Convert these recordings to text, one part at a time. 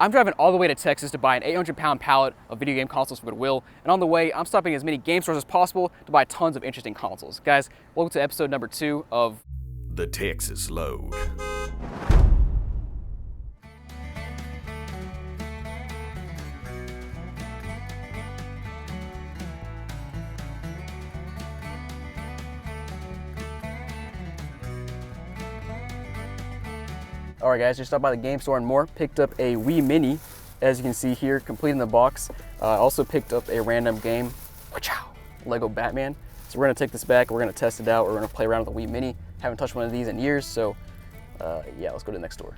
I'm driving all the way to Texas to buy an 800-pound pallet of video game consoles from Goodwill, and on the way, I'm stopping at as many game stores as possible to buy tons of interesting consoles. Guys, welcome to episode number 2 of The Texas Load. Alright guys, just stopped by the game store and more. Picked up a Wii Mini, as you can see here, complete in the box. Also picked up a random game, Lego Batman. So we're gonna take this back, we're gonna test it out, we're gonna play around with the Wii Mini. Haven't touched one of these in years, so yeah, let's go to the next store.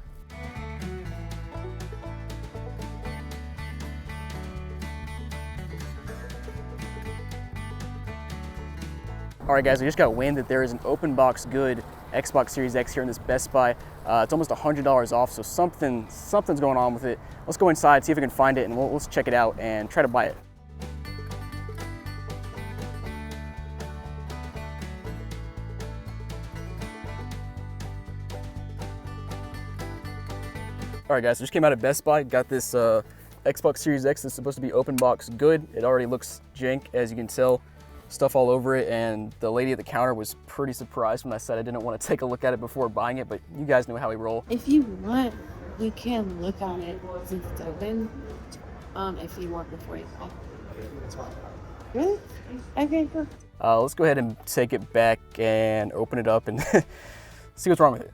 Alright guys, we just got wind that there is an open box good Xbox Series X here in this Best Buy. It's almost $100 off, so something's going on with it. Let's go inside, see if we can find it, and let's check it out and try to buy it. Alright guys, so just came out of Best Buy, got this Xbox Series X that's supposed to be open box good. It already looks jank, as you can tell. Stuff all over it, and the lady at the counter was pretty surprised when I said I didn't want to take a look at it before buying it, but you guys know how we roll. If you want, you can look on it since it's open, if you want before you buy. Really? Okay, cool. Let's go ahead and take it back and open it up and see what's wrong with it.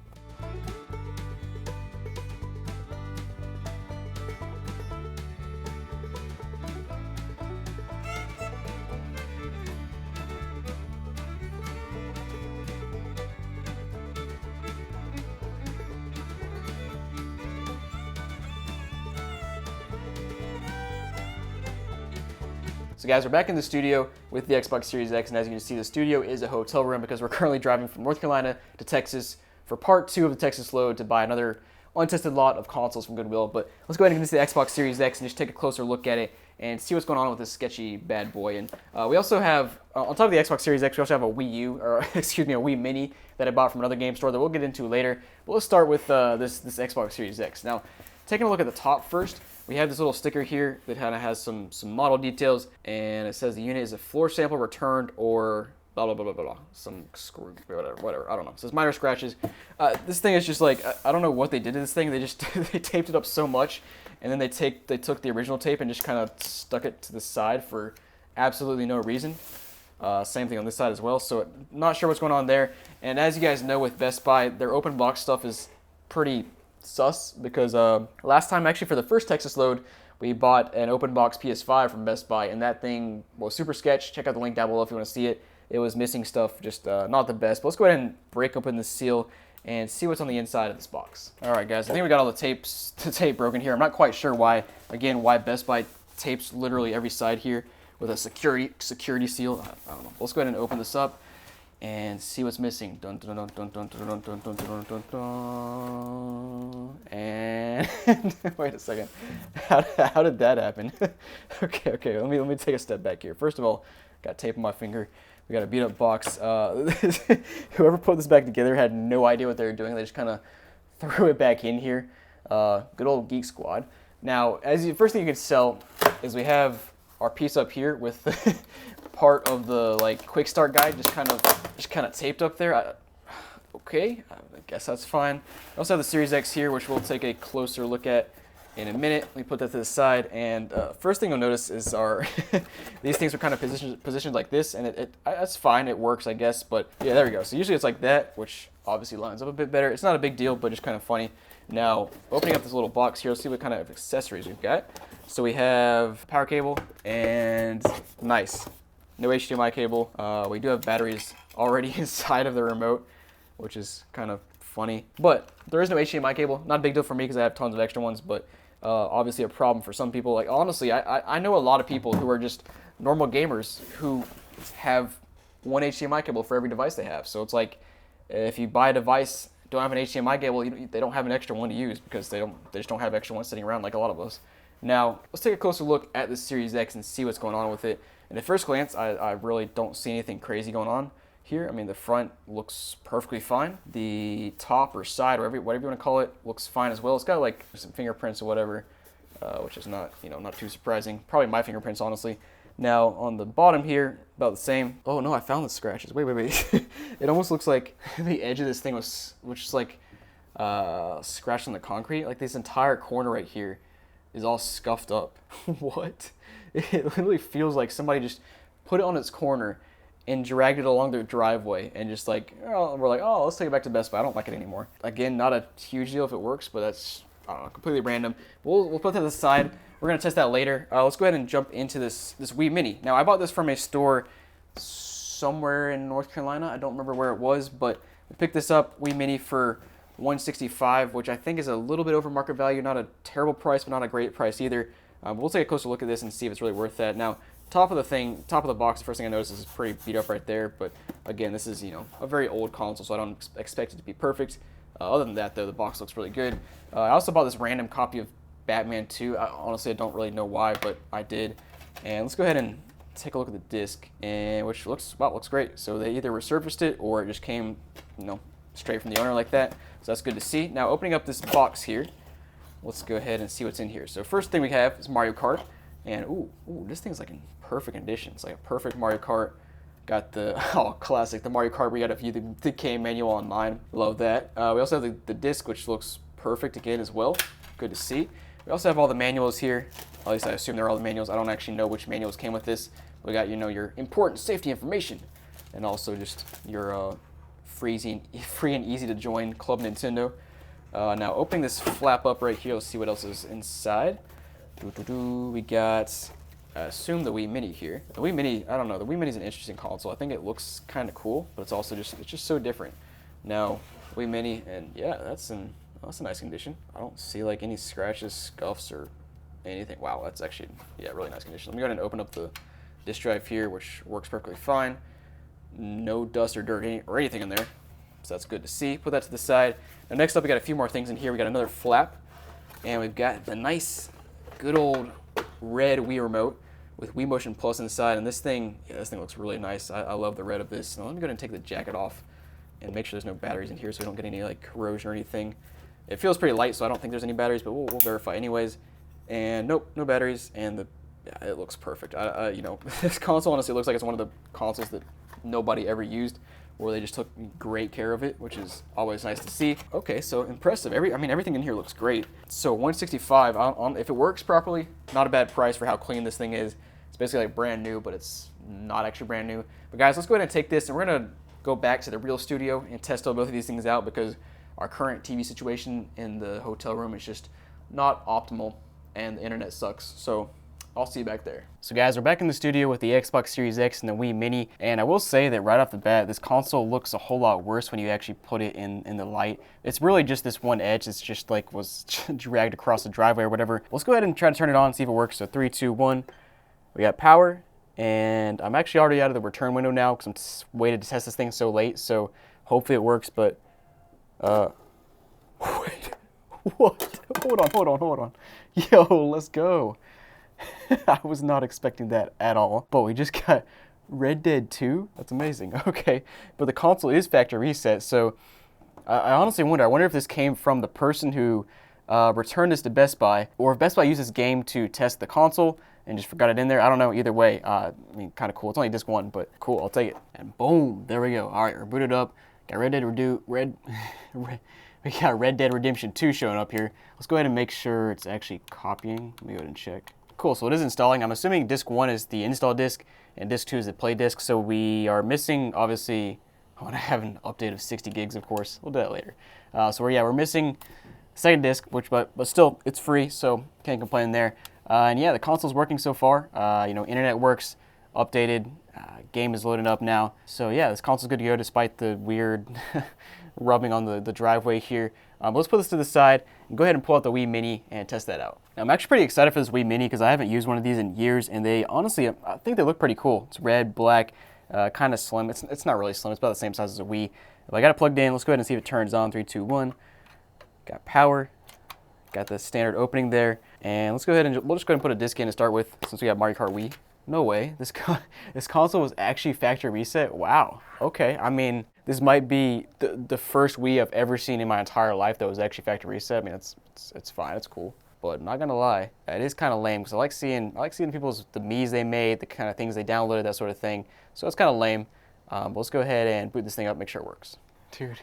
So guys, we're back in the studio with the Xbox Series X, and as you can see, the studio is a hotel room because we're currently driving from North Carolina to Texas for part 2 of the Texas Load to buy another untested lot of consoles from Goodwill. But let's go ahead and get into the Xbox Series X and just take a closer look at it and see what's going on with this sketchy bad boy. And we also have, on top of the Xbox Series X, we also have a Wii U, or excuse me, a Wii Mini that I bought from another game store that we'll get into later. But let's start with this Xbox Series X. Now, taking a look at the top first, we have this little sticker here that kind of has some model details, and it says the unit is a floor sample returned or blah, blah, blah, blah, blah, some screw, whatever, I don't know. It says minor scratches. This thing is just like, I don't know what they did to this thing. They just, they taped it up so much, and then they took the original tape and just kind of stuck it to the side for absolutely no reason. Same thing on this side as well, so not sure what's going on there. And as you guys know, with Best Buy, their open box stuff is pretty sus, because last time, actually for the first Texas Load, we bought an open box PS5 from Best Buy, and that thing was super sketch. Check out the link down below if you want to see it. It was missing stuff, just not the best. But let's go ahead and break open the seal and see what's on the inside of this box. All right, guys, I think we got all the tape broken here. I'm not quite sure why Best Buy tapes literally every side here with a security seal. I don't know. Let's go ahead and open this up and see what's missing. Dun, dun, dun, dun, dun, dun, dun, dun, dun, dun, dun, dun. And wait a second, how did that happen? okay, let me take a step back here. First of all, got tape on my finger. We got a beat up box. Whoever put this back together had no idea what they were doing. They just kind of threw it back in here. Good old Geek Squad. Now, first thing you can tell is we have our piece up here with part of the quick start guide just kind of taped up there. Okay, I guess that's fine. I also have the Series X here, which we'll take a closer look at in a minute. Let me put that to the side. And first thing you'll notice is our these things are kind of positioned like this, and that's fine. It works, I guess. But yeah, there we go. So usually it's like that, which obviously lines up a bit better. It's not a big deal, but just kind of funny. Now, opening up this little box here, let's see what kind of accessories we've got. So we have power cable, and nice. No HDMI cable. We do have batteries already inside of the remote, which is kind of funny. But there is no HDMI cable. Not a big deal for me because I have tons of extra ones, but obviously a problem for some people. Like, honestly, I know a lot of people who are just normal gamers who have one HDMI cable for every device they have. So it's like, if you buy a device, don't have an HDMI cable, they don't have an extra one to use because they just don't have extra ones sitting around like a lot of us. Now, let's take a closer look at the Series X and see what's going on with it. And at first glance, I really don't see anything crazy going on here. I mean, the front looks perfectly fine. The top or side, or whatever you want to call it, looks fine as well. It's got like some fingerprints or whatever which is not, not too surprising. Probably my fingerprints, honestly. Now on the bottom here, about the same. Oh no, I found the scratches. Wait. It almost looks like the edge of this thing was just like scratched on the concrete. Like this entire corner right here is all scuffed up. What? It literally feels like somebody just put it on its corner and dragged it along their driveway and just like, we're like, oh, let's take it back to Best Buy. I don't like it anymore. Again, not a huge deal if it works, but that's, I don't know, completely random. We'll put that to the side. We're gonna test that later. Let's go ahead and jump into this Wii Mini. Now, I bought this from a store somewhere in North Carolina. I don't remember where it was, but we picked this up, Wii Mini, for $165, which I think is a little bit over market value. Not a terrible price, but not a great price either. We'll take a closer look at this and see if it's really worth that. Now, top of the box, the first thing I noticed is pretty beat up right there. But again, this is, a very old console, so I don't expect it to be perfect. Other than that, though, the box looks really good. I also bought this random copy of Batman 2. Honestly, I don't really know why, but I did. And let's go ahead and take a look at the disc, and which looks great. So they either resurfaced it or it just came, straight from the owner like that. So that's good to see. Now, opening up this box here, let's go ahead and see what's in here. So first thing we have is Mario Kart. And ooh, this thing's like in perfect condition. It's like a perfect Mario Kart. Got the, classic, the Mario Kart. We got to view the game manual online. Love that. We also have the disc, which looks perfect again as well. Good to see. We also have all the manuals here. At least I assume they're all the manuals. I don't actually know which manuals came with this. We got, your important safety information. And also just your free and easy to join Club Nintendo. Now opening this flap up right here, let's see what else is inside. We got, I assume, the Wii Mini here. The Wii Mini, I don't know, the Wii Mini is an interesting console. I think it looks kind of cool, but it's also just so different. Now, Wii Mini, and yeah, that's a nice condition. I don't see like any scratches, scuffs, or anything. Wow, that's actually, really nice condition. Let me go ahead and open up the disk drive here, which works perfectly fine. No dust or dirt or anything in there, so that's good to see. Put that to the side. Now next up, we got a few more things in here. We got another flap, and we've got the nice, good old red Wii remote with Wii Motion Plus inside, and this thing looks really nice. I love the red of this. Now let me go ahead and take the jacket off and make sure there's no batteries in here so we don't get any like corrosion or anything. It feels pretty light, so I don't think there's any batteries, but we'll verify anyways. And nope, no batteries, and it looks perfect. This console honestly looks like it's one of the consoles that nobody ever used, where they just took great care of it, which is always nice to see. Okay, so impressive. Everything in here looks great. So $165, if it works properly, not a bad price for how clean this thing is. It's basically like brand new, but it's not actually brand new. But guys, let's go ahead and take this, and we're gonna go back to the real studio and test both of these things out, because our current TV situation in the hotel room is just not optimal, and the internet sucks. So I'll see you back there. So guys, we're back in the studio with the Xbox Series X and the Wii Mini, and I will say that right off the bat, this console looks a whole lot worse when you actually put it in the light. It's really just this one edge. It's just like was dragged across the driveway or whatever. Let's go ahead and try to turn it on, see if it works. So 3, 2, 1. We got power, and I'm actually already out of the return window now because I'm waited to test this thing so late. So hopefully it works, but wait, what? Hold on. Yo, let's go. I was not expecting that at all. But we just got Red Dead 2. That's amazing. Okay, but the console is factory reset, so I honestly wonder. I wonder if this came from the person who returned this to Best Buy, or if Best Buy used this game to test the console and just forgot it in there. I don't know. Either way, kind of cool. It's only disc 1, but cool. I'll take it. And boom, there we go. All right, we're booted up. Got we got Red Dead Redemption 2 showing up here. Let's go ahead and make sure it's actually copying. Let me go ahead and check. Cool, so it is installing. I'm assuming disc 1 is the install disc and disc 2 is the play disc. So we are missing, obviously, I want to have an update of 60 gigs, of course. We'll do that later. So we're missing second disc, but still, it's free, so can't complain there. And yeah, the console's working so far. Internet works, updated, game is loading up now. So yeah, this console's good to go despite the weird rubbing on the driveway here. But let's put this to the side and go ahead and pull out the Wii Mini and test that out. Now, I'm actually pretty excited for this Wii Mini because I haven't used one of these in years, and they honestly, I think they look pretty cool. It's red, black, kind of slim. It's not really slim. It's about the same size as a Wii. If I got it plugged in, let's go ahead and see if it turns on. 3, 2, 1. Got power. Got the standard opening there. And let's go ahead and we'll just go ahead and put a disc in to start with, since we got Mario Kart Wii. No way. This console was actually factory reset. Wow. Okay. I mean, this might be the first Wii I've ever seen in my entire life that was actually factory reset. I mean, it's fine. It's cool. but I'm not gonna lie, it is kind of lame because I like seeing people's the Mii's they made, the kind of things they downloaded, that sort of thing. So it's kind of lame. But let's go ahead and boot this thing up, make sure it works. Dude,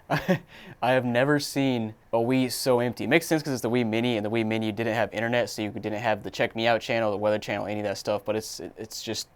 I have never seen a Wii so empty. It makes sense because it's the Wii Mini, and the Wii Mini didn't have internet, so you didn't have the Check Me Out channel, the weather channel, any of that stuff. But it's just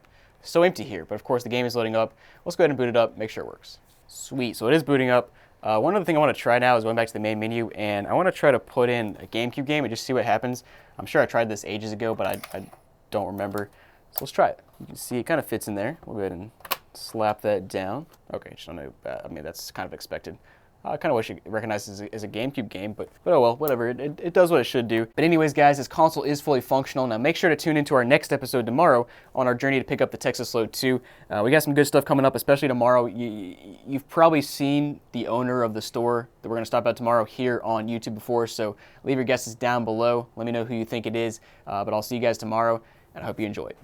so empty here. But of course, the game is loading up. Let's go ahead and boot it up, make sure it works. Sweet, so it is booting up. One other thing I want to try now is going back to the main menu, and I want to try to put in a GameCube game and just see what happens. I'm sure I tried this ages ago, but I don't remember. So let's try it. You can see it kind of fits in there. We'll go ahead and slap that down. Okay, just don't know. I mean, that's kind of expected. I kind of wish it recognized as a GameCube game, but oh well, whatever. It does what it should do. But anyways, guys, this console is fully functional. Now make sure to tune into our next episode tomorrow on our journey to pick up the Texas Load 2. We got some good stuff coming up, especially tomorrow. You've probably seen the owner of the store that we're going to stop at tomorrow here on YouTube before, so leave your guesses down below. Let me know who you think it is, but I'll see you guys tomorrow, and I hope you enjoy it.